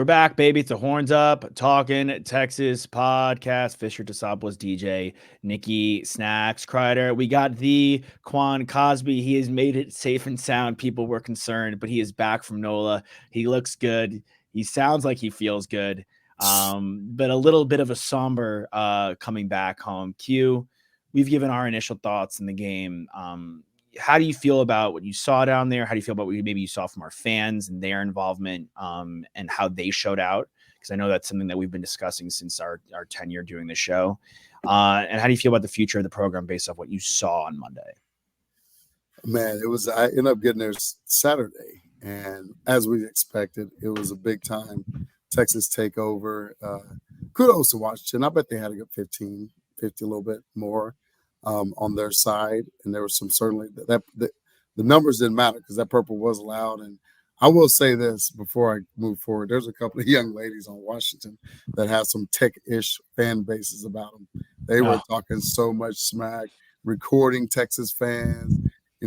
back, baby. It's a Horns Up, Talking Texas podcast. Fisher Tosopoulos, DJ, Nikki, Snacks, Kreider. We got the Quan Cosby. He has made it safe and sound. People were concerned, but he is back from NOLA. He looks good. He sounds like he feels good. But a little bit of a somber coming back home. Q, we've given our initial thoughts in the game. How do you feel about what you saw down there? How do you feel about what maybe you saw from our fans and their involvement and how they showed out? Because I know that's something that we've been discussing since our tenure doing the show. And how do you feel about the future of the program based off what you saw on Monday? Man, I ended up getting there Saturday. And as we expected, it was a big time Texas takeover. Kudos to Washington. I bet they had a good 50, a little bit more. On their side, and there was some certainly the numbers didn't matter because that purple was loud. And I will say this before I move forward: there's a couple of young ladies on Washington that have some tech-ish fan bases about them. They were talking so much smack, recording Texas fans,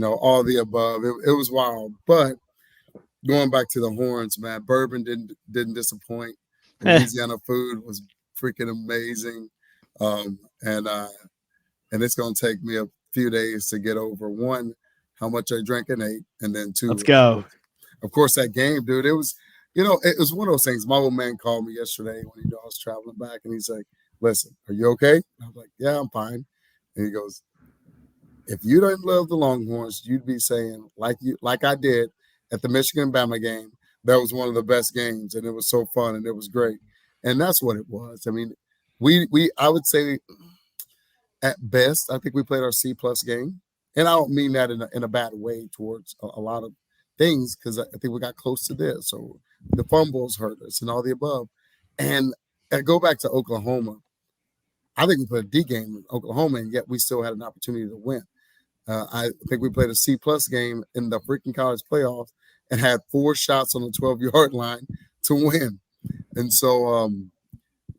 all the above. It was wild. But going back to the Horns, man, bourbon didn't disappoint. Louisiana food was freaking amazing, and it's going to take me a few days to get over, one, how much I drank and ate, and then two. Let's go. Of course, that game, dude, it was, it was one of those things. My old man called me yesterday when I was traveling back, and he's like, listen, are you okay? And I was like, yeah, I'm fine. And he goes, if you didn't love the Longhorns, you'd be saying, like I did at the Michigan-Bama game, that was one of the best games, and it was so fun, and it was great. And that's what it was. I mean, I would say – at best, I think we played our C-plus game. And I don't mean that in a bad way towards a lot of things because I think we got close to this. So the fumbles hurt us and all the above. And I go back to Oklahoma. I think we played a D game in Oklahoma, and yet we still had an opportunity to win. I think we played a C-plus game in the freaking college playoffs and had 4 shots on the 12-yard line to win. And so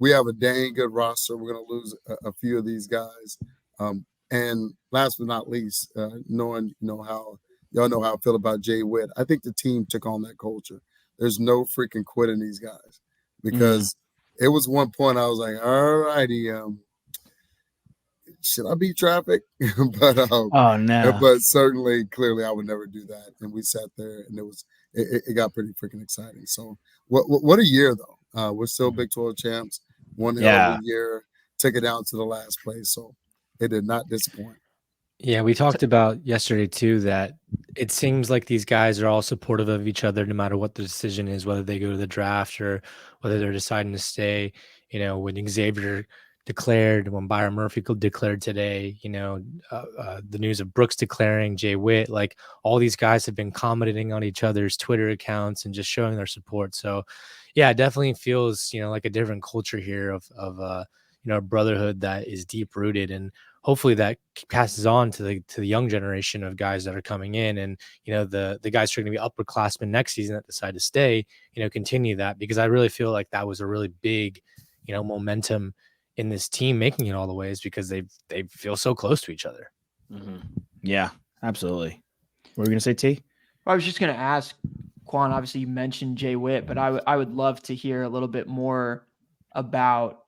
we have a dang good roster. We're going to lose a few of these guys. And last but not least, knowing how y'all know how I feel about Jay Witt, I think the team took on that culture. There's no freaking quitting these guys because it was one point I was like, all righty, should I beat traffic? But oh no! But certainly, clearly, I would never do that. And we sat there, and it got pretty freaking exciting. So what a year though. We're still Big 12 champs. One hell of a year, took it down to the last place, so it did not disappoint. Yeah, we talked about yesterday too that it seems like these guys are all supportive of each other no matter what the decision is, whether they go to the draft or whether they're deciding to stay. When Xavier declared, when Byron Murphy declared today, the news of Brooks declaring, Jay Witt, like all these guys have been commenting on each other's Twitter accounts and just showing their support. So yeah, it definitely feels, like a different culture here of a brotherhood that is deep rooted, and hopefully that passes on to the young generation of guys that are coming in, and the guys who are going to be upperclassmen next season that decide to stay, continue that, because I really feel like that was a really big, momentum in this team making it all the ways because they feel so close to each other. Mm-hmm. Yeah, absolutely. What were you going to say, T? I was just going to ask, Quan, obviously you mentioned Jay Witt, but I would love to hear a little bit more about,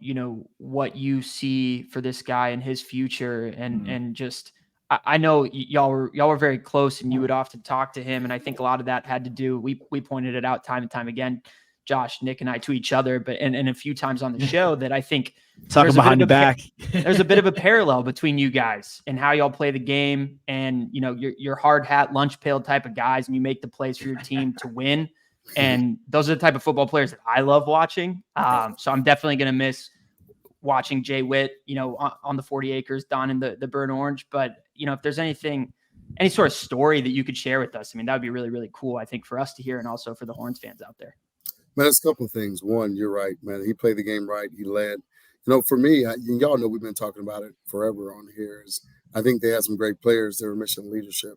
what you see for this guy and his future. And just, I know y'all were very close and you would often talk to him. And I think a lot of that had to do, we pointed it out time and time again, Josh, Nick, and I to each other, but and a few times on the show that I think talking behind your back. There's a bit of a parallel between you guys and how y'all play the game, and you're hard hat, lunch pail type of guys, and you make the plays for your team to win. And those are the type of football players that I love watching. So I'm definitely gonna miss watching Jay Witt, on the 40 acres donning the burnt orange. But if there's any sort of story that you could share with us, I mean, that would be really, really cool, I think, for us to hear, and also for the Horns fans out there. Man, there's a couple of things. One, you're right, man. He played the game right. He led. For me, y'all know we've been talking about it forever on here. I think they had some great players. They were mission leadership.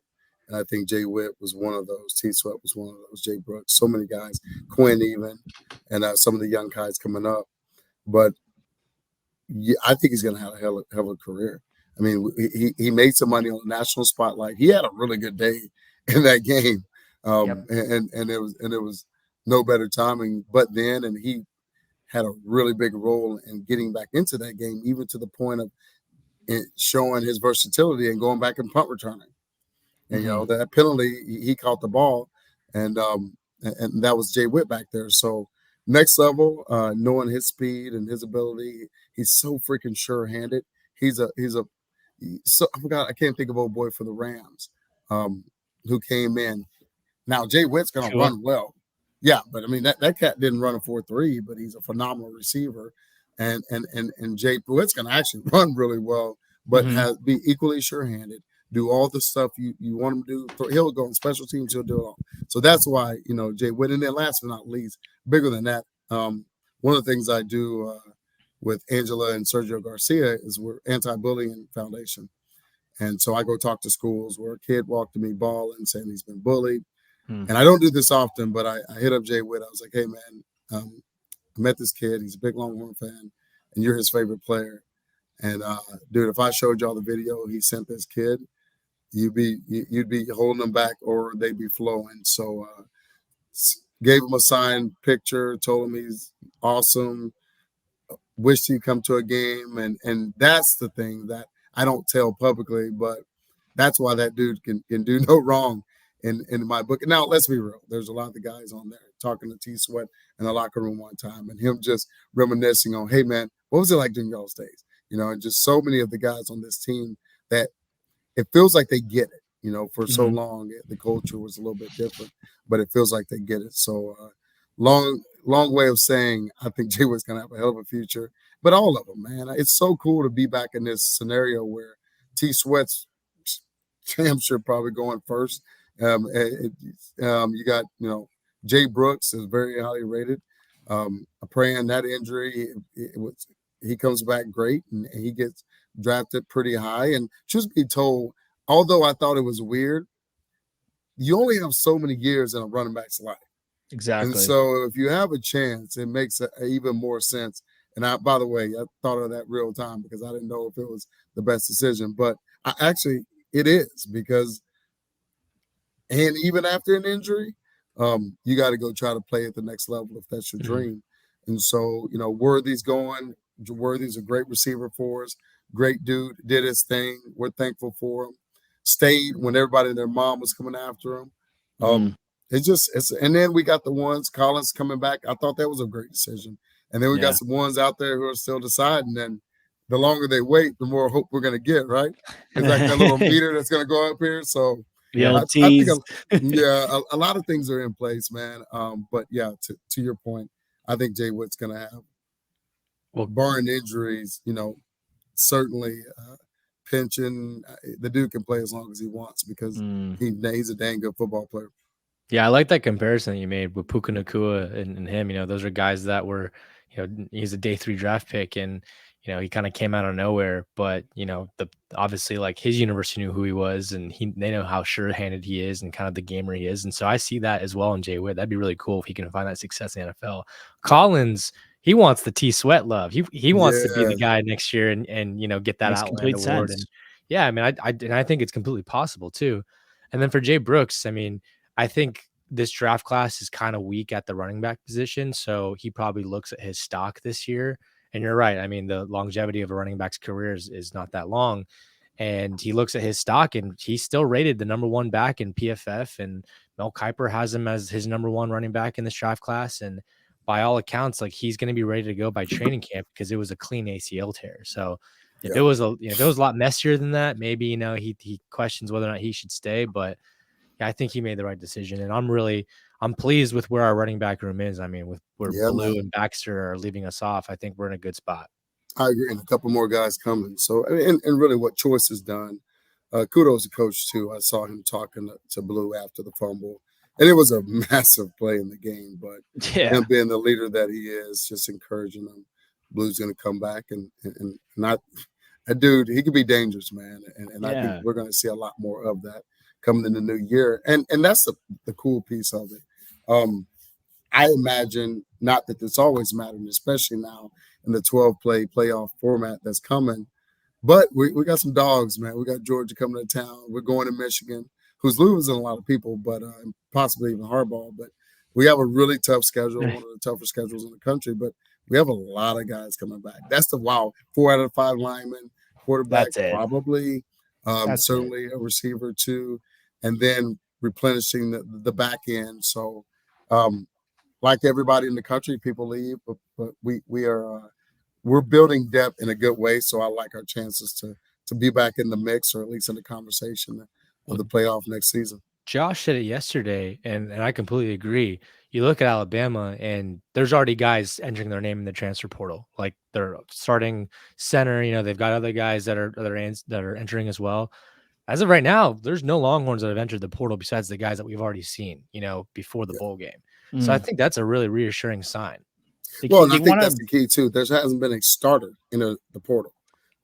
And I think Jay Witt was one of those. T. Sweat was one of those. Jay Brooks, so many guys. Quinn even, and some of the young guys coming up. But yeah, I think he's going to have a hell of a career. I mean, he made some money on the national spotlight. He had a really good day in that game. And it was no better timing but then, and he had a really big role in getting back into that game, even to the point of showing his versatility and going back and punt returning. And that penalty, he caught the ball, and that was Jay Witt back there. So next level, knowing his speed and his ability, he's so freaking sure-handed. I can't think of old boy for the Rams, who came in. Now Jay Witt's gonna run well. Yeah, but I mean that cat didn't run a 4.3, but he's a phenomenal receiver. And Jay Witt's gonna actually run really well, but be equally sure-handed, do all the stuff you want him to do. He'll go on special teams, he'll do it all. So that's why, Jay Witt. And then last but not least, bigger than that, one of the things I do with Angela and Sergio Garcia is we're anti-bullying foundation. And so I go talk to schools where a kid walked to me bawling saying he's been bullied. And I don't do this often, but I hit up Jay Witt. I was like, hey, man, I met this kid. He's a big Longhorn fan, and you're his favorite player. And, dude, if I showed y'all the video he sent this kid, you'd be holding them back or they'd be flowing. So gave him a signed picture, told him he's awesome, wished he'd come to a game. And that's the thing that I don't tell publicly, but that's why that dude can do no wrong in my book. Now, let's be real. There's a lot of the guys on there talking to T Sweat in the locker room one time and him just reminiscing on, hey, man, what was it like during y'all's days? And just so many of the guys on this team that it feels like they get it. For so long, the culture was a little bit different, but it feels like they get it. So long way of saying I think Jay Witt's going to have a hell of a future, but all of them, man. It's so cool to be back in this scenario where T Sweat's damn sure probably going first. You got, Jay Brooks is very highly rated. Praying that injury, he comes back great and he gets drafted pretty high. And truth be told, although I thought it was weird, you only have so many years in a running back's life. Exactly. And so if you have a chance, it makes even more sense. And by the way, I thought of that real time because I didn't know if it was the best decision, but it is because. And even after an injury, you got to go try to play at the next level if that's your dream. And so, Worthy's going. Worthy's a great receiver for us. Great dude, did his thing. We're thankful for him. Stayed when everybody and their mom was coming after him. And then we got the ones, Collins coming back. I thought that was a great decision. And then we got some ones out there who are still deciding. And the longer they wait, the more hope we're going to get, right? It's like that little meter that's going to go up here. So, I think a lot of things are in place, man. But yeah, to your point, I think Jay Witt's going to have, barring injuries, certainly pension. The dude can play as long as he wants because he's a dang good football player. Yeah, I like that comparison that you made with Puka Nacua and him. Those are guys that were, he's a day 3 draft pick and, he kind of came out of nowhere, but obviously like his university knew who he was and they know how sure-handed he is and kind of the gamer he is. And so I see that as well in Jay Witt. That'd be really cool if he can find that success in the NFL. Collins, he wants the T Sweat love. He wants to be the guy next year and get that Outland award. And yeah, I mean, I think it's completely possible too. And then for Jay Brooks, I mean, I think this draft class is kind of weak at the running back position. So he probably looks at his stock this year. And you're right. I mean, the longevity of a running back's career is not that long. And he looks at his stock and he's still rated the number 1 back in PFF. And Mel Kiper has him as his number 1 running back in this draft class. And by all accounts, like he's going to be ready to go by training camp because it was a clean ACL tear. So if it was a lot messier than that, maybe, he questions whether or not he should stay. But yeah, I think he made the right decision. And I'm pleased with where our running back room is. I mean, with where Blue and Baxter are leaving us off, I think we're in a good spot. I agree. And a couple more guys coming. So, and really what Choice has done, kudos to Coach too. I saw him talking to Blue after the fumble. And it was a massive play in the game. But him being the leader that he is, just encouraging him. Blue's going to come back. And not a dude, he could be dangerous, man. And I think we're going to see a lot more of that coming in the new year. And that's the cool piece of it. I imagine, not that this always mattered, especially now in the 12-play playoff format that's coming, but we got some dogs, man. We got Georgia coming to town. We're going to Michigan, who's losing a lot of people, but possibly even Harbaugh. But We have a really tough schedule, one of the tougher schedules in the country, but we have a lot of guys coming back. That's the wow. 4 out of 5 linemen, quarterback, That's it. probably, That's certainly a receiver too, and then replenishing the back end. So, like everybody in the country, people leave, but we're building depth in a good way. So I like our chances to be back in the mix, or at least in the conversation of the playoff next season. Josh said it yesterday, and I completely agree. You look at Alabama, and there's already guys entering their name in the transfer portal. Like they're starting center. You know, they've got other guys that are entering as well. As of right now, there's no Longhorns that have entered the portal besides the guys that we've already seen, you know, before the bowl game. So I think that's a really reassuring sign. Well, and I think that's the key too. There hasn't been a starter in the portal.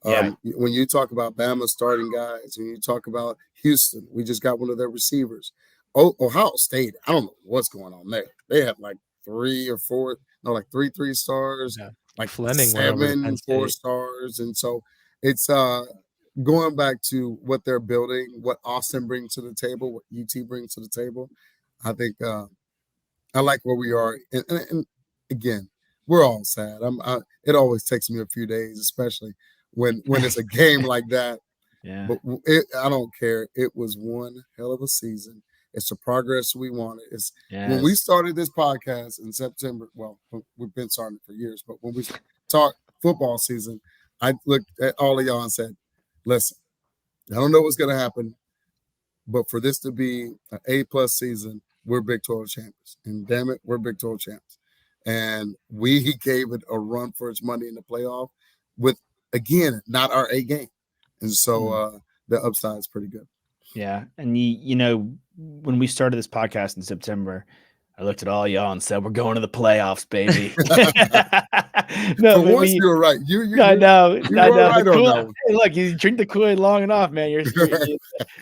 When you talk about Bama starting guys, when you talk about Houston, we just got one of their receivers. Ohio State, I don't know what's going on there. They have like 3 or 4, no, like 3 3-stars, like Fleming 7 4-stars, and so it's going back to what they're building, what Austin brings to the table, what UT brings to the table. I think I like where we are, and again, we're all sad. It always takes me a few days, especially when it's a game like that. Yeah. But I don't care. It was one hell of a season. It's the progress we wanted. When we started this podcast in September, well, we've been starting for years, but when we talked football season, I looked at all of y'all and said, listen, I don't know what's going to happen, but for this to be an A+ season, we're Big 12 champions. And damn it, we're Big 12 champions. And we gave it a run for its money in the playoff with, again, not our A game. And so the upside is pretty good. Yeah. And, you know, when we started this podcast in September, I looked at all y'all and said, we're going to the playoffs, baby. No, for once, you're right. I know. You were right on that one. Hey, look, you drink the Kool-Aid long enough, man. You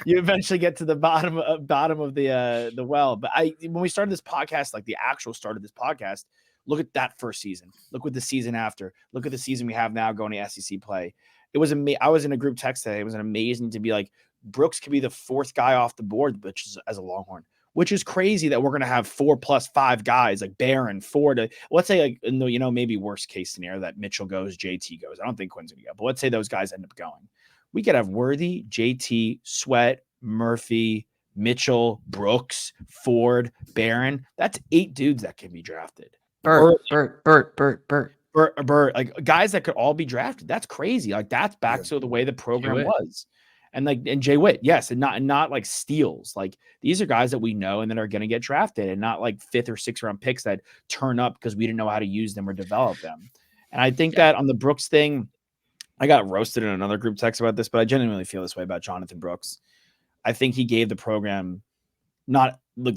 eventually get to the bottom of the well. But when we started this podcast, like the actual start of this podcast, look at that first season. Look what the season after. Look at the season we have now going to SEC play. It was amazing. I was in a group text today. It was amazing to be like, Brooks could be the 4th guy off the board, which is as a Longhorn, which is crazy that we're going to have 4 + 5 guys like Barron, Ford. Let's say, like, you know, maybe worst case scenario that Mitchell goes, JT goes. I don't think Quinn's going to go, but let's say those guys end up going. We could have Worthy, JT, Sweat, Murphy, Mitchell, Brooks, Ford, Barron. That's 8 dudes that can be drafted. Burt, like guys that could all be drafted. That's crazy. Like that's back to the way the program was. And Jay Witt, yes, and not like steals. Like these are guys that we know and that are going to get drafted, and not like 5th or 6th round picks that turn up because we didn't know how to use them or develop them. And I think that on the Brooks thing, I got roasted in another group text about this, but I genuinely feel this way about Jonathan Brooks. I think he gave the program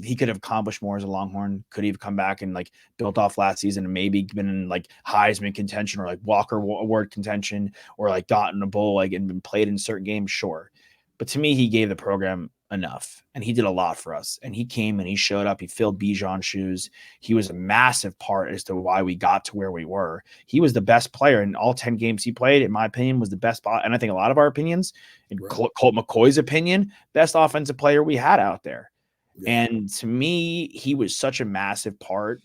he could have accomplished more as a Longhorn. Could he have come back and like built off last season and maybe been in like Heisman contention or like Walker Award contention or like gotten a bowl like and been played in certain games? Sure. But to me, he gave the program enough and he did a lot for us. And he came and he showed up. He filled Bijan's shoes. He was a massive part as to why we got to where we were. He was the best player in all 10 games he played, in my opinion, was the best. And I think a lot of our opinions, in Colt McCoy's opinion, best offensive player we had out there. Yeah. And to me, he was such a massive part.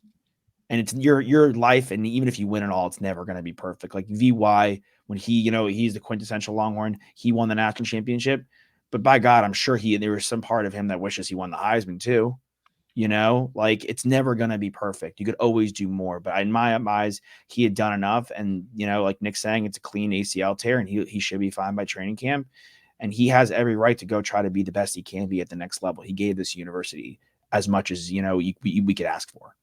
And it's your life. And even if you win it all, it's never going to be perfect. Like VY, when he's the quintessential Longhorn, he won the national championship. But by God, I'm sure there was some part of him that wishes he won the Heisman too. You know, like it's never going to be perfect. You could always do more. But in my eyes, he had done enough. And, you know, like Nick's saying, it's a clean ACL tear and he should be fine by training camp. And he has every right to go try to be the best he can be at the next level. He gave this university as much as, you know, we could ask for.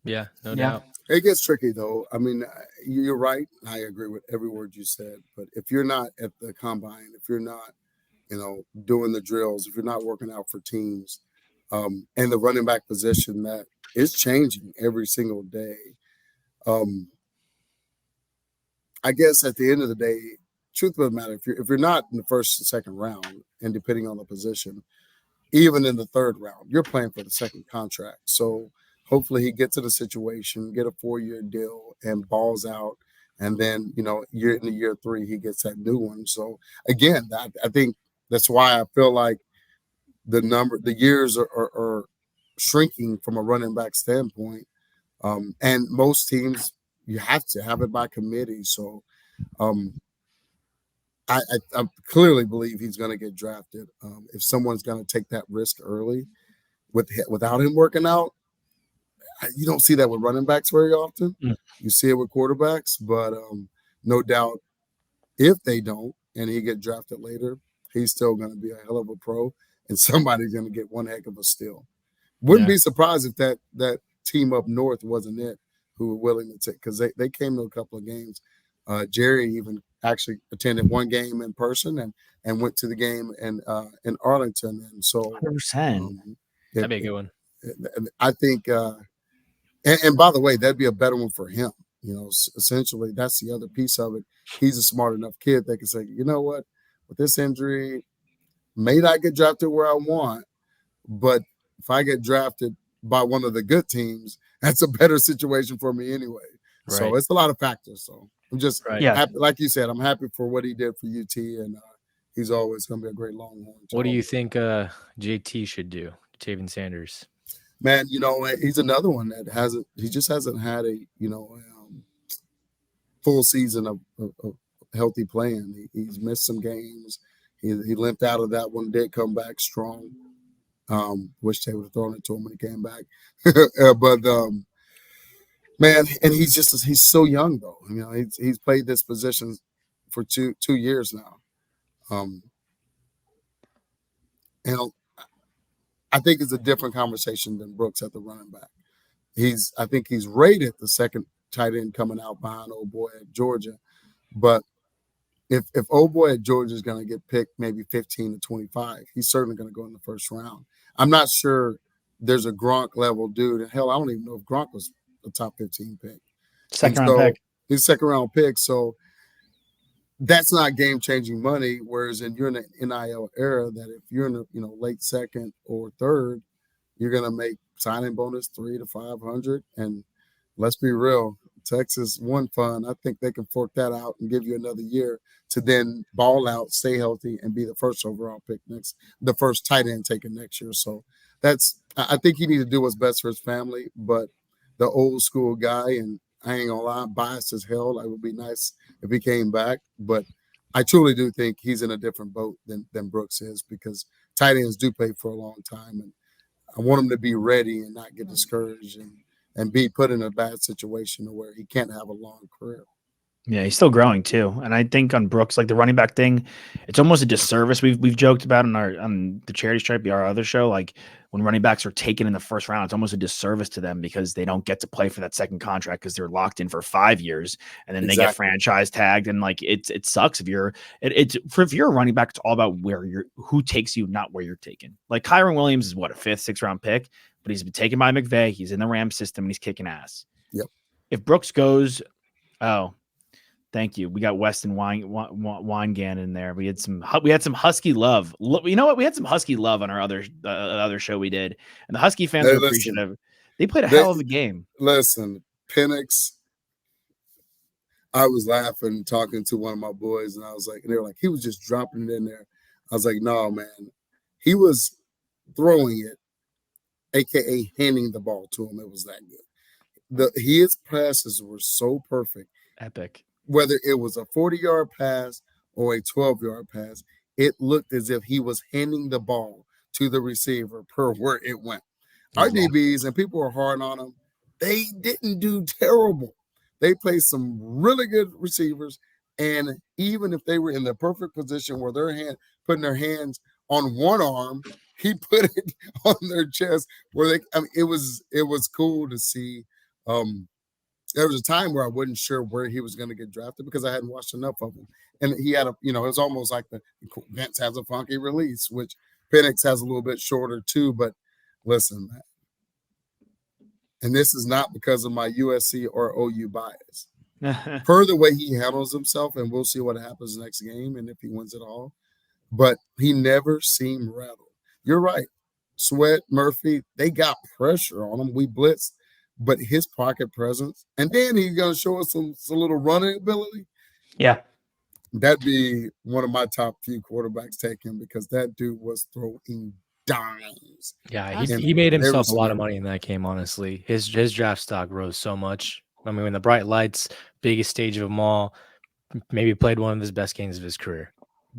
Yeah, no doubt. It gets tricky, though. I mean, you're right. I agree with every word you said. But if you're not at the combine, if you're not, you know, doing the drills, if you're not working out for teams, and the running back position that is changing every single day, I guess at the end of the day, truth of the matter, if you're not in the first and second round, and depending on the position, even in the third round, you're playing for the second contract. So hopefully he gets to the situation, get a 4-year deal, and balls out, and then in year 3 he gets that new one. So again, I think that's why I feel like the years are shrinking from a running back standpoint. And most teams, you have to have it by committee. So I clearly believe he's going to get drafted. If someone's going to take that risk early without him working out, you don't see that with running backs very often. You see it with quarterbacks, but no doubt if they don't and he get drafted later, he's still going to be a hell of a pro, and somebody's going to get one heck of a steal. Wouldn't be surprised if that team up north wasn't it who were willing to take, because they came to a couple of games. Jerry even actually attended one game in person and went to the game in Arlington. And so 100%. That'd be a good one. I think and by the way, that'd be a better one for him. You know, essentially that's the other piece of it. He's a smart enough kid that can say, you know what, with this injury, may not get drafted where I want, but if I get drafted by one of the good teams, that's a better situation for me anyway. Right. So it's a lot of factors. So I'm just happy, like you said, I'm happy for what he did for UT, and he's always going to be a great Longhorn. What do you think JT should do, Taven Sanders? Man, you know, he's another one that just hasn't had a, full season of healthy playing. He's missed some games. He limped out of that one, did come back strong. Wish they would have thrown it to him when he came back. But man, and he's so young though. You know, he's played this position for two years now. And I think it's a different conversation than Brooks at the running back. I think he's rated the second tight end coming out behind old boy at Georgia. But if old boy at Georgia is going to get picked maybe 15 to 25, he's certainly going to go in the first round. I'm not sure there's a Gronk level dude. And hell, I don't even know if Gronk was a top 15 pick. Second round pick. He's second round pick. So that's not game changing money. Whereas you're in the NIL era that if you're in the late second or third, you're going to make signing bonus 300 to 500. And let's be real, Texas won fun. I think they can fork that out and give you another year to then ball out, stay healthy, and be the first overall pick the first tight end taken next year. So I think he needs to do what's best for his family. But the old school guy, and I ain't gonna lie, I'm biased as hell. It would be nice if he came back, but I truly do think he's in a different boat than Brooks is, because tight ends do play for a long time, and I want him to be ready and not get discouraged and be put in a bad situation where he can't have a long career. Yeah, he's still growing too. And I think on Brooks, like the running back thing, it's almost a disservice. We've joked about on the Charity Stripe, our other show, like when running backs are taken in the first round, it's almost a disservice to them because they don't get to play for that second contract because they're locked in for 5 years and then they get franchise tagged. And like it sucks if you're a running back, it's all about who takes you, not where you're taken. Like Kyron Williams is what, a 5th, 6th round pick, but he's been taken by McVay. He's in the Rams system and he's kicking ass. Yep. If Brooks goes, thank you. We got Weston Weingan in there. We had some Husky love. You know what? We had some Husky love on our other show we did, and the Husky fans were appreciative. They played a hell of a game. Listen, Penix. I was laughing, talking to one of my boys, and I was like, and they were like, he was just dropping it in there. I was like, no, man, he was throwing it, aka handing the ball to him. It was that good. His passes were so perfect, epic. Whether it was a 40-yard pass or a 12-yard pass, it looked as if he was handing the ball to the receiver per where it went. Our DBs, and people were hard on them, they didn't do terrible. They played some really good receivers, and even if they were in the perfect position where they're putting their hands on one arm, he put it on their chest where it was cool to see. There was a time where I wasn't sure where he was going to get drafted because I hadn't watched enough of him. And he had it was almost like Vince has a funky release, which Penix has a little bit shorter too. But listen, man, and this is not because of my USC or OU bias. Per the way he handles himself, and we'll see what happens next game and if he wins it all. But he never seemed rattled. You're right. Sweat, Murphy, they got pressure on him. We blitzed. But his pocket presence, and then he's going to show us some little running ability. Yeah. That'd be one of my top few quarterbacks taken because that dude was throwing dimes. Yeah, And he made they were himself a lot of smart. money in that game, honestly. His draft stock rose so much. I mean, when the bright lights, biggest stage of them all, maybe played one of his best games of his career.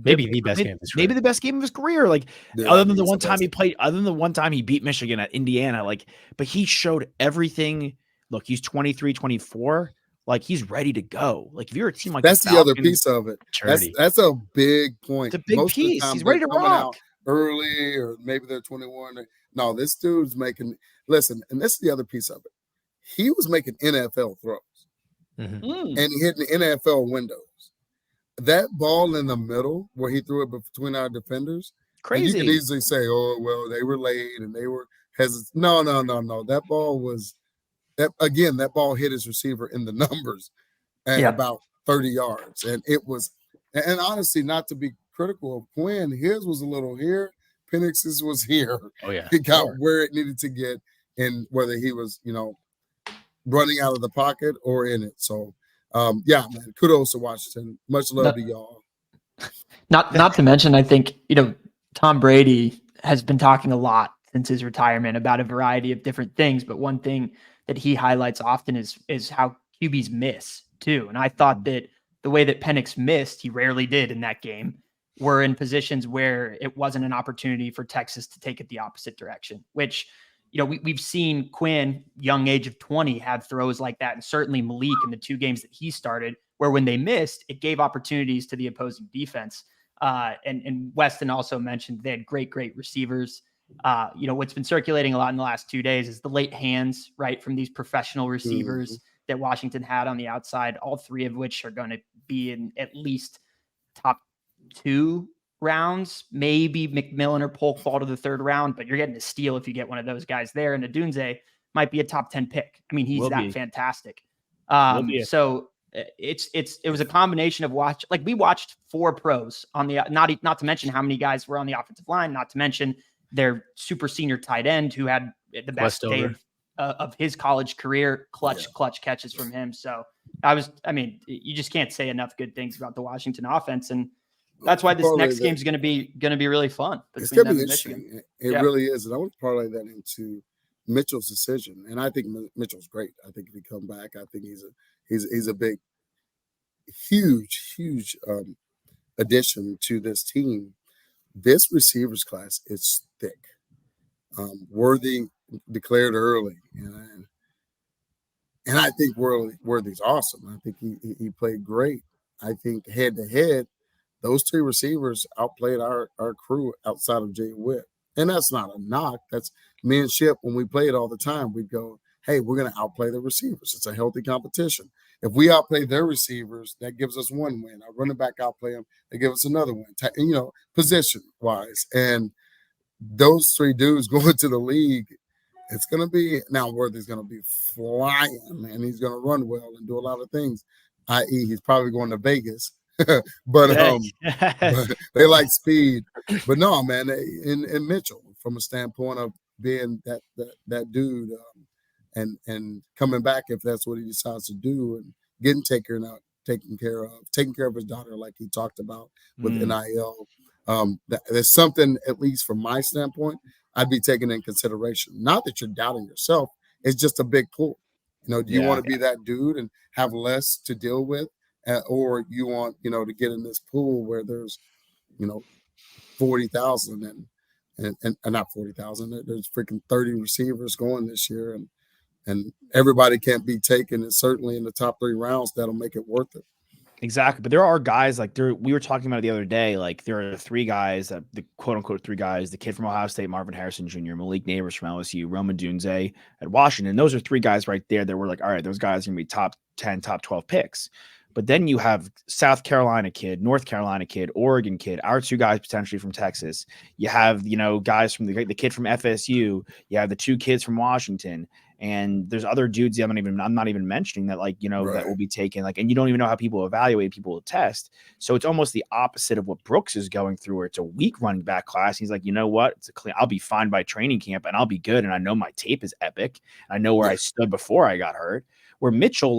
Maybe the best game of his career. Maybe the best game of his career. Like Dude, I other think than the it's one the time best. he played, other than the one time he beat Michigan at Indiana, like, but he showed everything. Look, he's 23, 24. Like he's ready to go. Like if you're a team like That's the other Falcons, piece of it. Maturity. That's a big point. it's a big Most of the piece. time He's they're ready to coming rock. out early, or maybe they're 21. No, this dude's making. Listen, and this is the other piece of it. He was making NFL throws, Mhm. Mm. and hitting NFL windows. That ball in the middle where he threw it between our defenders, and you Crazy. can easily say, "Oh, well, they were late and they were hesitant." No. That ball was that again. That ball hit his receiver in the numbers at Yeah. about 30 yards, and it was. And honestly, not to be critical of Quinn, his was a little here. Penix's was here. Oh yeah. It got Sure. where it needed to get, and whether he was, running out of the pocket or in it. So, yeah, man, kudos to Washington. Much love to y'all. Not to mention, I think, Tom Brady has been talking a lot since his retirement about a variety of different things, but one thing that he highlights often is how QBs miss too. And I thought that the way that Penix missed, he rarely did in that game, were in positions where it wasn't an opportunity for Texas to take it the opposite direction, which, we've seen Quinn, young age of 20, have throws like that. And certainly Malik in the 2 games that he started, where when they missed, it gave opportunities to the opposing defense. And Weston also mentioned they had great receivers. What's been circulating a lot in the last 2 days is the late hands, right, from these professional receivers that Washington had on the outside, all 3 of which are going to be in at least top 2 rounds. Maybe McMillan or Polk fall to the 3rd round, but you're getting a steal if you get one of those guys there. And Adunze might be a top 10 pick. I mean, he's fantastic. So it was a combination of we watched 4 pros on the, not to mention how many guys were on the offensive line, not to mention their super senior tight end who had the best day of his college career, clutch catches from him. So you just can't say enough good things about the Washington offense. And that's why this next game is going to be really fun. It's going to be interesting. It really is. And I want to parlay that into Mitchell's decision. And I think Mitchell's great. I think if he come back, I think he's a big, huge addition to this team. This receivers class is thick. Worthy declared early, and I think Worthy's awesome. I think he played great. I think head to head, those 2 receivers outplayed our crew outside of Jay Whit. And that's not a knock. That's me and Ship. When we played all the time, we'd go, hey, we're going to outplay the receivers. It's a healthy competition. If we outplay their receivers, that gives us 1 win. Our running back outplay them, they give us another win, position-wise. And those 3 dudes going to the league, it's going to be – now Worthy's going to be flying, and he's going to run well and do a lot of things, i.e. he's probably going to Vegas. but they like speed. But no, man, in Mitchell, from a standpoint of being that dude and coming back if that's what he decides to do, and getting taken care of his daughter like he talked about with NIL. There's something, at least from my standpoint, I'd be taking in consideration. Not that you're doubting yourself. It's just a big pull. Do you want to be that dude and have less to deal with? Or you want, to get in this pool where there's, 40,000 and not 40,000. There's freaking 30 receivers going this year, and everybody can't be taken. And certainly in the top 3 rounds, that'll make it worth it. Exactly. But there are guys we were talking about it the other day. Like there are 3 guys the quote unquote 3 guys, the kid from Ohio State, Marvin Harrison Jr., Malik Neighbors from LSU, Rome Odunze at Washington. Those are 3 guys right there that were like, all right, those guys are going to be top 10, top 12 picks. But then you have South Carolina kid, North Carolina kid, Oregon kid, our 2 guys potentially from Texas. You have, guys from the kid from FSU. You have the 2 kids from Washington. And there's other dudes I'm not even mentioning that right. That will be taken. And you don't even know how people evaluate, people will test. So it's almost the opposite of what Brooks is going through, where it's a weak running back class. He's like, you know what? I'll be fine by training camp and I'll be good. And I know my tape is epic. I know where I stood before I got hurt. Where Mitchell,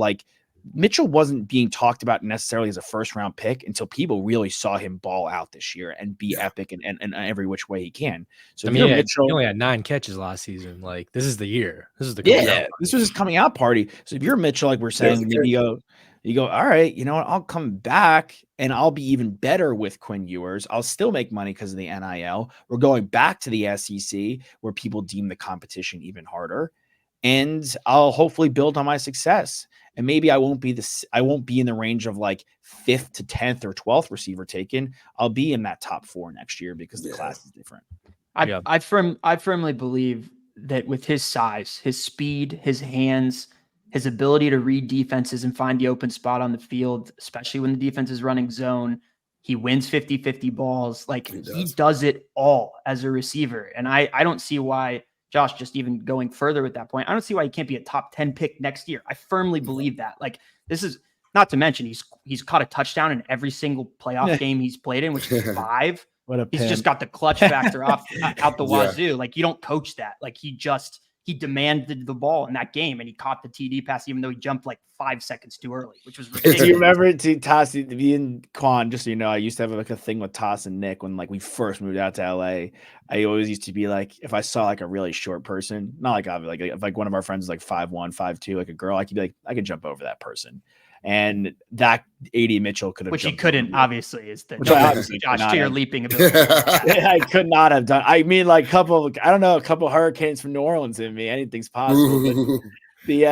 Mitchell wasn't being talked about necessarily as a first-round pick until people really saw him ball out this year and be epic and every which way he can. So I if you're mean, Mitchell, he only had 9 catches last season. Like, this is the year. This is the this was his coming out party. So if you're Mitchell, like we're saying, maybe you go, all right, you know what? I'll come back and I'll be even better with Quinn Ewers. I'll still make money because of the NIL. We're going back to the SEC where people deem the competition even harder. And I'll hopefully build on my success. And maybe I won't be in the range of like 5th to 10th or 12th receiver taken. I'll be in that top 4 next year because the class is different. I firmly believe that with his size, his speed, his hands, his ability to read defenses and find the open spot on the field, especially when the defense is running zone, he wins 50-50 balls. Like he does it all as a receiver. And I don't see why, Josh, just even going further with that point, I don't see why he can't be a top 10 pick next year. I firmly believe that. Like, this is not to mention he's caught a touchdown in every single playoff game he's played in, which is 5. He's just got the clutch factor out the wazoo. Like, you don't coach that. Like, he demanded the ball in that game and he caught the TD pass, even though he jumped like 5 seconds too early, which was ridiculous. Do you remember Toss, me and Quan, just so you know, I used to have like a thing with Toss and Nick when like we first moved out to LA. I always used to be like, if I saw like a really short person, not like if like one of our friends is like 5'1", 5'2", like a girl, I could be like, I could jump over that person. And that AD Mitchell could have, which he couldn't, obviously, is the Josh to your leaping ability. I could not have done. I mean, like a couple hurricanes from New Orleans in me. Anything's possible. But you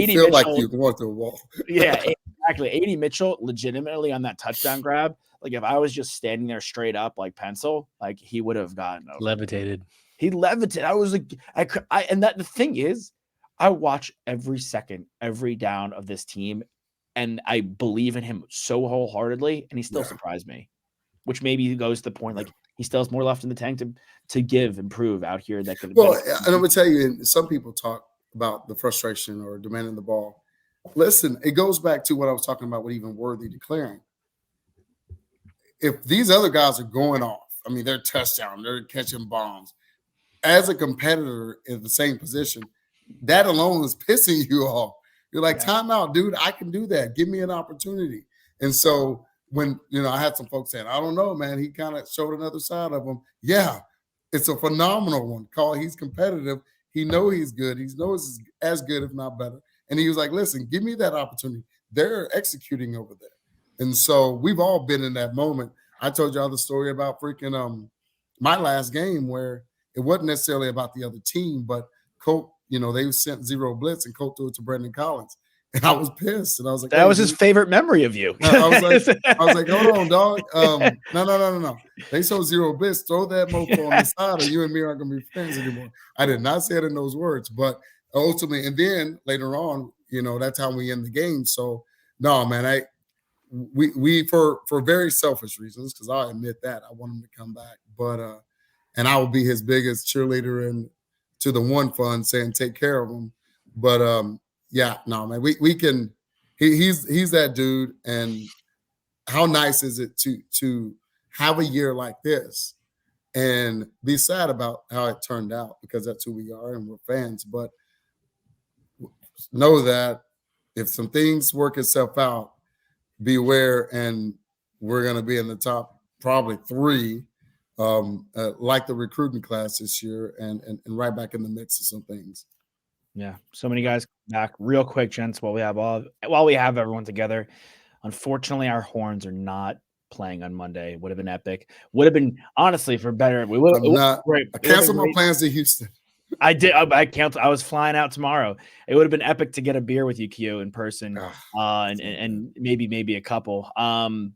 AD feel Mitchell, like you can walk through a wall. Yeah, exactly. AD Mitchell, legitimately on that touchdown grab. Like if I was just standing there straight up like pencil, like he would have gotten over. Levitated. He levitated. I was like, the thing is, I watch every second, every down of this team. And I believe in him so wholeheartedly, and he still surprised me, which maybe goes to the point like he still has more left in the tank to give and prove out here. That could. Well, and I'm gonna tell you, some people talk about the frustration or demanding the ball. Listen, it goes back to what I was talking about with even Worthy declaring. If these other guys are going off, I mean, they're touchdown, they're catching bombs. As a competitor in the same position, that alone is pissing you off. You're like, time out, dude. I can do that. Give me an opportunity. And so when, I had some folks saying, I don't know, man, he kind of showed another side of him. Yeah, it's a phenomenal one. He's competitive. He knows he's good. He knows he's as good, if not better. And he was like, listen, give me that opportunity. They're executing over there. And so we've all been in that moment. I told y'all the story about freaking my last game where it wasn't necessarily about the other team, but Colt, they sent 0 blitz and Colt threw it to Brendan Collins. And I was pissed. And I was like, that was his favorite memory of you. I was like, hold on, dog. No. They saw 0 blitz. Throw that mofo on the side or you and me aren't going to be friends anymore. I did not say it in those words, but ultimately, and then later on, that's how we end the game. So no, man, we for very selfish reasons, because I admit that I want him to come back, but and I will be his biggest cheerleader and to the One Fund saying take care of him. But man, we can. He's that dude, and how nice is it to have a year like this and be sad about how it turned out, because that's who we are and we're fans. But know that if some things work itself out, beware, and we're going to be in the top probably 3. Like the recruiting class this year, and right back in the mix of some things. Yeah, so many guys back real quick, gents. While we have everyone together, unfortunately, our Horns are not playing on Monday. Would have been epic. Would have been, honestly, for better. We would. I canceled my plans to Houston. I did. I canceled. I was flying out tomorrow. It would have been epic to get a beer with you, Q, in person, and maybe a couple.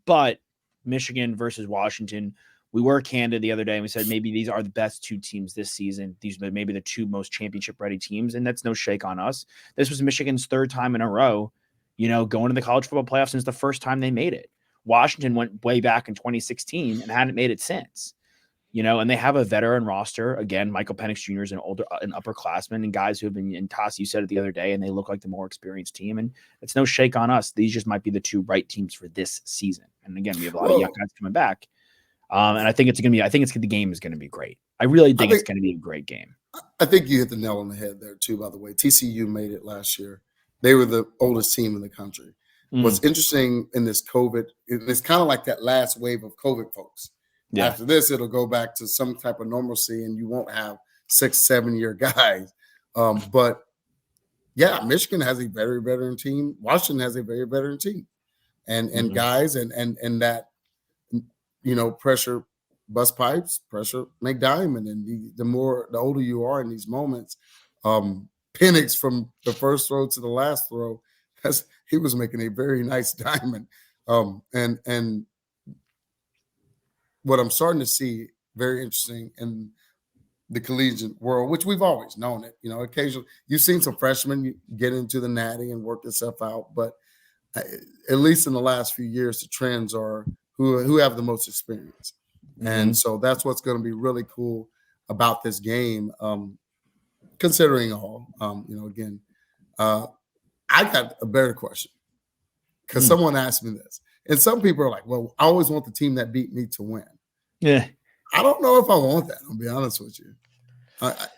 But Michigan versus Washington. We were candid the other day and we said maybe these are the best 2 teams this season. These are maybe the 2 most championship-ready teams, and that's no shake on us. This was Michigan's 3rd time in a row, going to the college football playoffs since the first time they made it. Washington went way back in 2016 and hadn't made it since. And they have a veteran roster. Again, Michael Penix Jr. is an upperclassman, and guys who have been in toss. You said it the other day, and they look like the more experienced team. And it's no shake on us. These just might be the 2 right teams for this season. And again, we have a lot of young guys coming back. And I think the game is going to be great. I really think it's going to be a great game. I think you hit the nail on the head there too, by the way. TCU made it last year. they were the oldest team in the country. Mm. What's interesting in this COVID, it's kind of like that last wave of COVID folks. Yeah. After this, it'll go back to some type of normalcy, and you won't have 6-7 year guys. But yeah, Michigan has a very veteran team. Washington has a very veteran team, and guys, and that, you know, pressure bust pipes, pressure make diamond, and the older you are in these moments. Penix from the first throw to the last throw, he was making a very nice diamond. And what I'm starting to see very interesting in the collegiate world, which we've always known it, you know, occasionally you've seen some freshmen get into the natty and work themselves out, but at least in the last few years, the trends are who have the most experience. And so that's what's going to be really cool about this game, considering all, you know, again, I got a better question because someone asked me this, and some people are like, well, I always want the team that beat me to win. Yeah. I don't know if I want that. I'll be honest with you.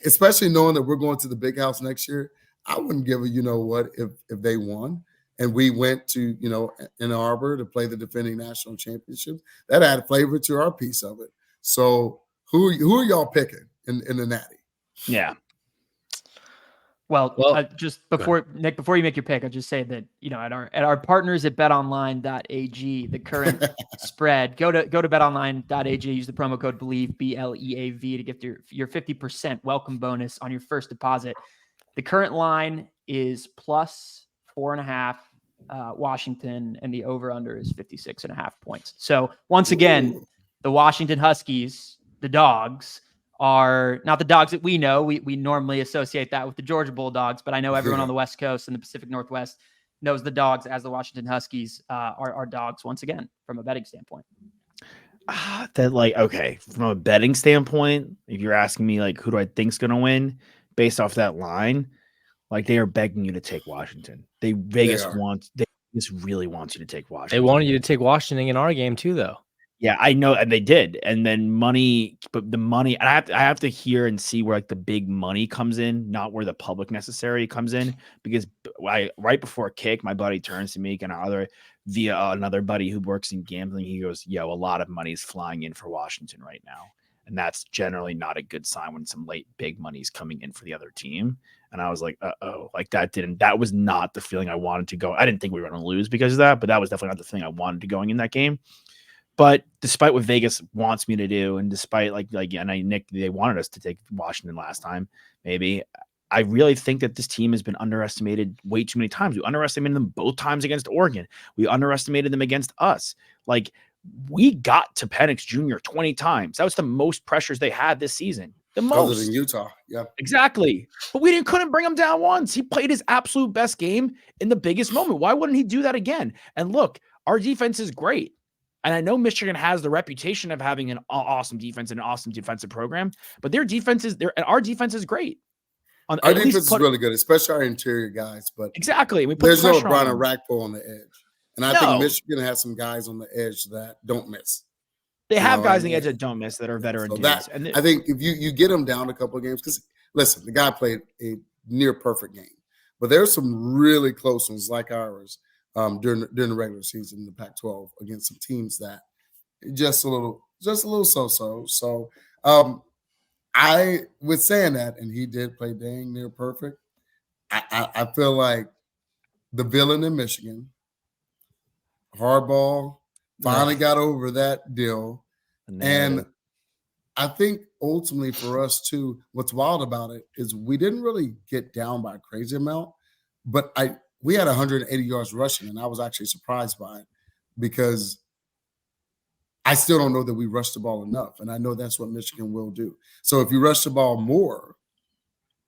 Especially knowing that we're going to the big house next year, I wouldn't give a, you know what, if they won and we went to, you know, Ann Arbor to play the defending national championships, that added flavor to our piece of it. So who are y'all picking in the natty? Yeah. Well, just before Nick, before you make your pick, I'll just say that, you know, at our partners at betonline.ag, the current spread, go to betonline.ag, use the promo code BELIEVE, BLEAV, to get your 50% welcome bonus on your first deposit. The current line is plus 4.5 Washington, and the over under is 56.5 points. So once again, the Washington Huskies, the Dogs, are not the Dogs that we know. We normally associate that with the Georgia Bulldogs, but I know everyone on the West Coast and the Pacific Northwest knows the Dogs as the Washington Huskies are Dogs once again from a betting standpoint. That, like, okay, from a betting standpoint, if you're asking me like who do I think's gonna win based off that line, like they are begging you to take Washington. Vegas really wants you to take Washington. They wanted you to take Washington in our game too, though. Yeah, I know, and they did. And then money, but the money, and I have to hear and see where like the big money comes in, not where the public necessarily comes in. Because right before kick, my buddy turns to me and via another buddy who works in gambling. He goes, "Yo, a lot of money is flying in for Washington right now," and that's generally not a good sign when some late big money is coming in for the other team. And I was like, like that was not the feeling I wanted to go. I didn't think we were going to lose because of that, but that was definitely not the thing I wanted to going in that game. But despite what Vegas wants me to do, and despite Nick, they wanted us to take Washington last time, maybe, I really think that this team has been underestimated way too many times. We underestimated them both times against Oregon. We underestimated them against us. Like, we got to Penix Jr. 20 times. That was the most pressures they had this season. The most. Other than Utah. Yeah. Exactly. But we couldn't bring him down once. He played his absolute best game in the biggest moment. Why wouldn't he do that again? And look, our defense is great. And I know Michigan has the reputation of having an awesome defense and an awesome defensive program, but their defense is there, and our defense is great. Our defense is really good, especially our interior guys. But exactly, there's no Brian Rackpo on the edge, and I think Michigan has some guys on the edge that don't miss. They have guys on the edge that don't miss, that are veteran dudes. And I think if you get them down a couple of games, because listen, the guy played a near perfect game, but there's some really close ones like ours. During the regular season in the Pac-12 against some teams that just a little so. So I was saying that, and he did play dang near perfect. I feel like the villain in Michigan, Harbaugh, finally got over that deal. And I think ultimately for us too, what's wild about it is we didn't really get down by a crazy amount, but we had 180 yards rushing, and I was actually surprised by it because I still don't know that we rushed the ball enough, and I know that's what Michigan will do. So if you rush the ball more,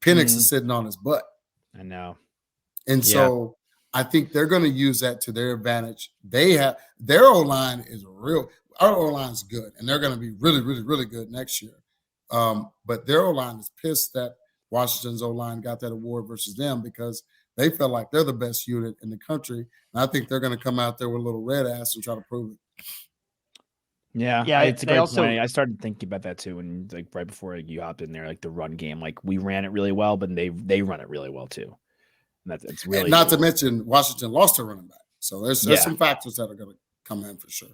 Penix is sitting on his butt. I know. And so I think they're going to use that to their advantage. Their O-line is real. Our O-line is good, and they're going to be really, really, really good next year. But their O-line is pissed that Washington's O-line got that award versus them because they feel like they're the best unit in the country. And I think they're going to come out there with a little red ass and try to prove it. Yeah, it's a great point. I started thinking about that too, and like right before you hopped in there, like the run game, like we ran it really well, but they run it really well too. It's really not to mention Washington lost a running back. So there's some factors that are going to come in for sure.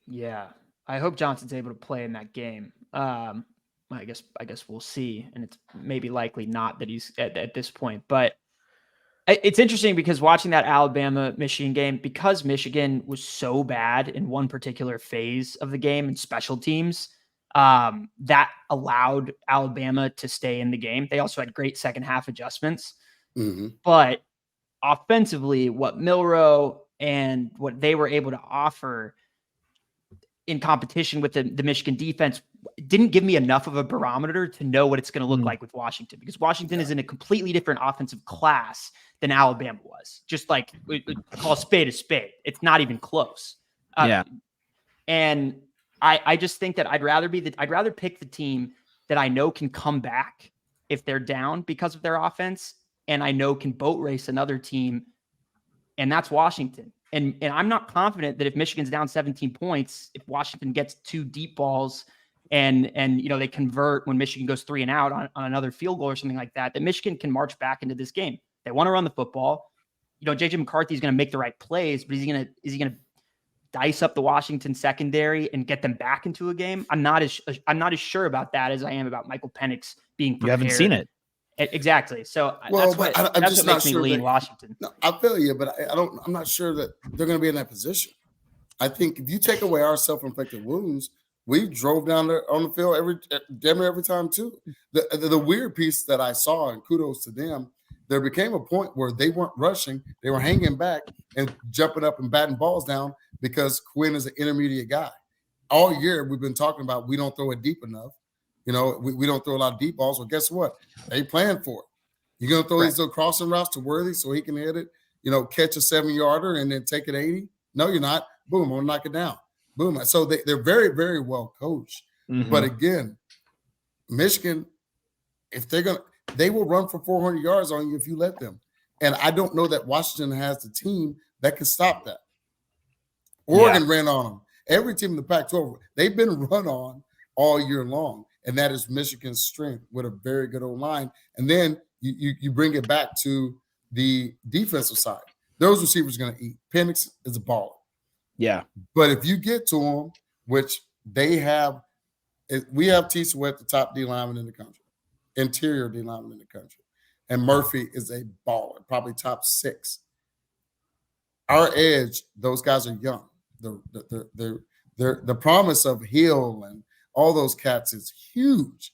Yeah, I hope Johnson's able to play in that game. I guess we'll see, and it's maybe likely not that he's at this point. But it's interesting because watching that Alabama-Michigan game, because Michigan was so bad in one particular phase of the game and special teams, that allowed Alabama to stay in the game. They also had great second half adjustments. Mm-hmm. But offensively, what Milroe and what they were able to offer in competition with the Michigan defense didn't give me enough of a barometer to know what it's going to look like with Washington, because Washington is in a completely different offensive class than Alabama was. Just like call a spade. It's not even close. And I just think that I'd rather pick the team that I know can come back if they're down because of their offense, and I know can boat race another team, and that's Washington. And I'm not confident that if Michigan's down 17 points, if Washington gets 2 deep balls and they convert when Michigan goes 3 and out on another field goal or something like that, that Michigan can march back into this game. They want to run the football. JJ McCarthy is going to make the right plays, but is he going to dice up the Washington secondary and get them back into a game? I'm not as sure about that as I am about Michael Penix being prepared. You haven't seen it. Exactly. So Well, that's what I'm makes just not me sure lean Washington. No, I feel you, but I'm not sure that they're going to be in that position. I think if you take away our self-inflicted wounds, we drove down there on the field every time too. The weird piece that I saw, and kudos to them, there became a point where they weren't rushing, they were hanging back and jumping up and batting balls down because Quinn is an intermediate guy. All year we've been talking about we don't throw it deep enough. We don't throw a lot of deep balls. Well, guess what? They plan for it. You're going to throw these little crossing routes to Worthy so he can hit it, catch a 7-yarder and then take it 80? No, you're not. Boom, I'm going to knock it down. Boom. So they're very, very well coached. Mm-hmm. But again, Michigan, if they will run for 400 yards on you if you let them. And I don't know that Washington has the team that can stop that. Oregon ran on them. Every team in the Pac-12, they've been run on all year long. And that is Michigan's strength with a very good O-line. And then you bring it back to the defensive side. Those receivers are going to eat. Penix is a baller. Yeah. But if you get to them, which they have, we have T. Sweat, the top D lineman in the country, interior D lineman in the country. And Murphy is a baller, probably top 6. Our edge, those guys are young. The promise of Hill and all those cats is huge,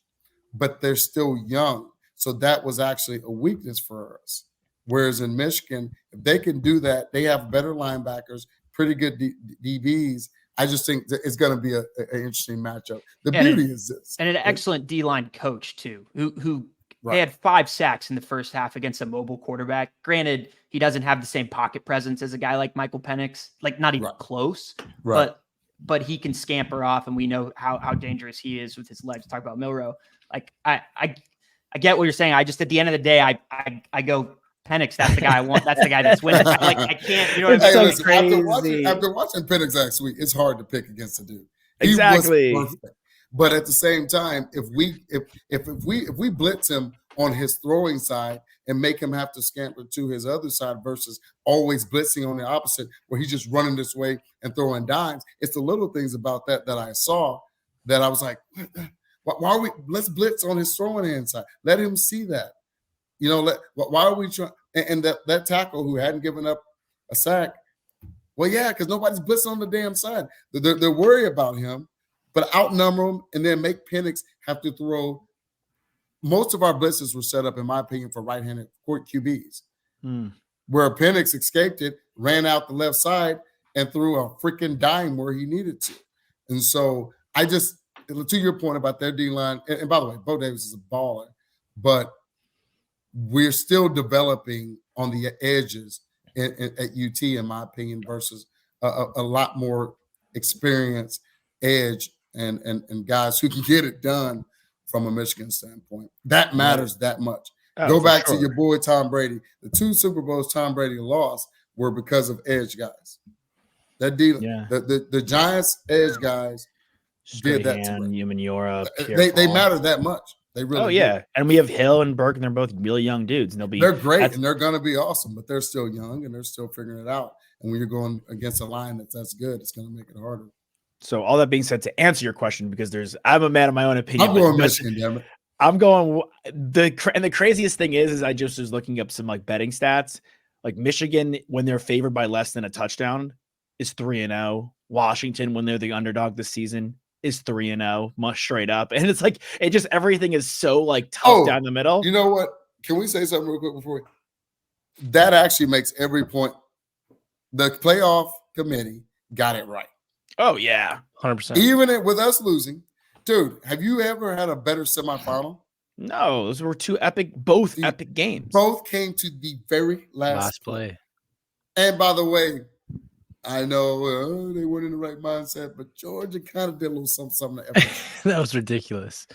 but they're still young. So that was actually a weakness for us. Whereas in Michigan, if they can do that, they have better linebackers, pretty good DBs. I just think that it's going to be an interesting matchup. The beauty is this. And an excellent D-line coach, too, who they had 5 sacks in the first half against a mobile quarterback. Granted, he doesn't have the same pocket presence as a guy like Michael Penix, like not even close. Right. But he can scamper off, and we know how dangerous he is with his legs. Talk about Milroe. Like I get what you're saying. I just at the end of the day, I go Penix. That's the guy I want. That's the guy that's winning. Like I can't. You know what I'm saying? Listen, after watching Penix last week, it's hard to pick against the dude. Exactly. He was perfect. But at the same time, if we blitz him on his throwing side and make him have to scamper to his other side versus always blitzing on the opposite, where he's just running this way and throwing dimes, it's the little things about that I saw that I was like, why are we? Let's blitz on his throwing hand side. Let him see that. Why are we trying? And that tackle who hadn't given up a sack, well, yeah, because nobody's blitzing on the damn side. They're worried about him, but outnumber him and then make Penix have to throw. Most of our blitzes were set up, in my opinion, for right-handed court QBs, where Penix escaped it, ran out the left side, and threw a freaking dime where he needed to. And so to your point about their D-line, and by the way, Bo Davis is a baller, but we're still developing on the edges at UT, in my opinion, versus a lot more experienced edge and guys who can get it done from a Michigan standpoint. That matters that much. Go back to your boy Tom Brady. The 2 Super Bowls Tom Brady lost were because of edge guys. That deal, the Giants edge guys did that to him. Human Europe. They matter that much. They really Oh do. yeah, and we have Hill and Burke, and they're both really young dudes, and They're great, and they're going to be awesome, but they're still young, and they're still figuring it out. And when you're going against a line that's good, it's going to make it harder. So all that being said, to answer your question, because I'm a man of my own opinion. I'm going Michigan, damn it. I'm going the craziest thing is I just was looking up some like betting stats. Like Michigan, when they're favored by less than a touchdown, is 3-0. Washington, when they're the underdog this season, is 3-0, much straight up. And it's like it just everything is so like tough down the middle. You know what? Can we say something real quick before that actually makes every point? The playoff committee got it right. Oh yeah, 100%. Even with us losing, dude, have you ever had a better semifinal? No, those were two epic games. Both came to the very last play. And by the way, I know they weren't in the right mindset, but Georgia kind of did a little something. That was ridiculous.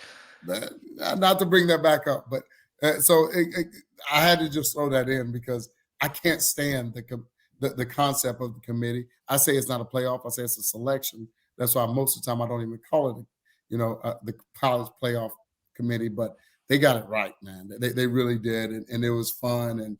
Not to bring that back up, but I had to just throw that in because I can't stand the concept of the committee. I say it's not a playoff. I say it's a selection. That's why most of the time I don't even call it, the college playoff committee. But they got it right, man. They really did, and it was fun. And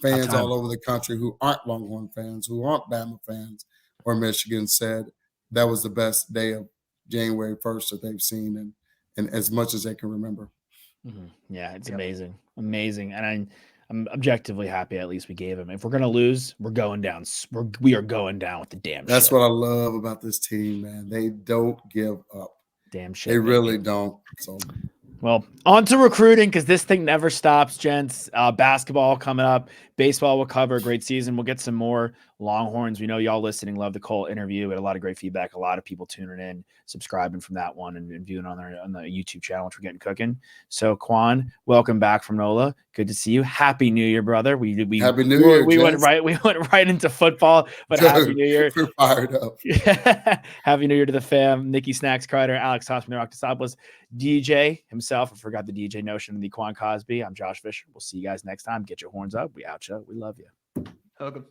fans all over the country who aren't Longhorn fans, who aren't Bama fans or Michigan, said that was the best day of January 1st that they've seen, and as much as they can remember. Mm-hmm. Yeah, it's amazing, and I'm objectively happy. At least we gave him. If we're gonna lose, we're going down. We are going down with the damn. That's what I love about this team, man. They don't give up. Damn shit. They really don't. So. Well, on to recruiting because this thing never stops, gents. Basketball coming up. Baseball will cover a great season. We'll get some more Longhorns. We know y'all listening love the Cole interview. We had a lot of great feedback. A lot of people tuning in, subscribing from that one, and viewing on the YouTube channel, which we're getting cooking. So, Quan, welcome back from NOLA. Good to see you. Happy New Year, brother. Happy New Year. We went right into football, but Happy New Year. We're fired up. Happy New Year to the fam. Nikki Snacks Crider, Alex Hoffman, Octosopoulos, DJ himself. I forgot the DJ notion of the Quan Cosby. I'm Josh Fisher. We'll see you guys next time. Get your horns up. We out, show. We love you. Welcome.